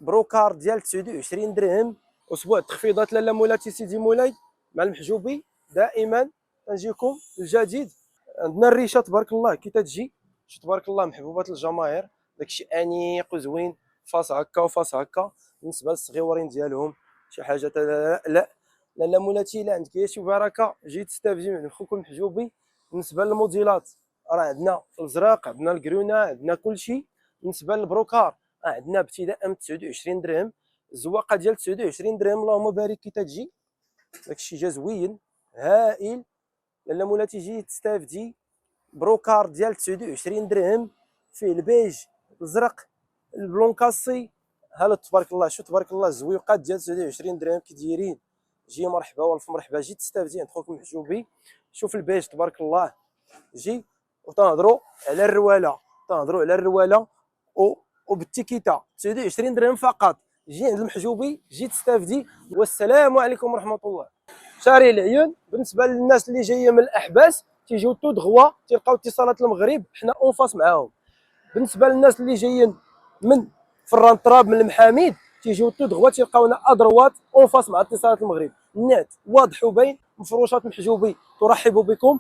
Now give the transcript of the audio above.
بروكار ديال 29 درهم. اسبوع التخفيضات لاله مولاتي سيدي مولاي مع المحجوبي دائما تنجيكم الجديد. عندنا الريشه تبارك الله كي تتجي تبارك الله محبوبات الجماهير، داكشي انيق وزوين، فاس هكا وفاس هكا. بالنسبه للصغيورين ديالهم شي حاجه لا لاله مولاتي لا عندك شي بركه جي تستافدي من خوكم محجوبي. بالنسبه للموديلات راه عندنا الازرق، عندنا الكرونا، عندنا كلشي. بالنسبه للبروكار عندنا ابتداء من 29 درهم، الزواقه ديال 29 درهم اللهم بارك كي تتجي داكشي جا زوين هائل. لاله مولاتي جي تستافدي بروكار ديال 29 درهم فيه البيج الازرق البلون كاسي. هلا تبارك الله شو تبارك الله الزويقات ديال 29 درهم كي دايرين. جي مرحبا والف مرحبا جي تستافدي عند خوك محجوبي. شوف البيج تبارك الله جي. وتنهضروا على الرواله، تنهضروا على الرواله وبالتيكيتا 29 درهم فقط. جي عند المحجوبي جي تستافدي. والسلام عليكم ورحمه الله. شاري العيون بالنسبه للناس اللي جايه من الاحباس تيجيو تود غوا تلقاو اتصالات المغرب حنا اون فاس معاهم. بالنسبه للناس اللي جايين من فران تراب من المحاميد تيجيو تود غوا تلقاونا ادروات اون فاس مع اتصالات المغرب. النات واضح وبين، مفروشات محجوبي ترحب بكم.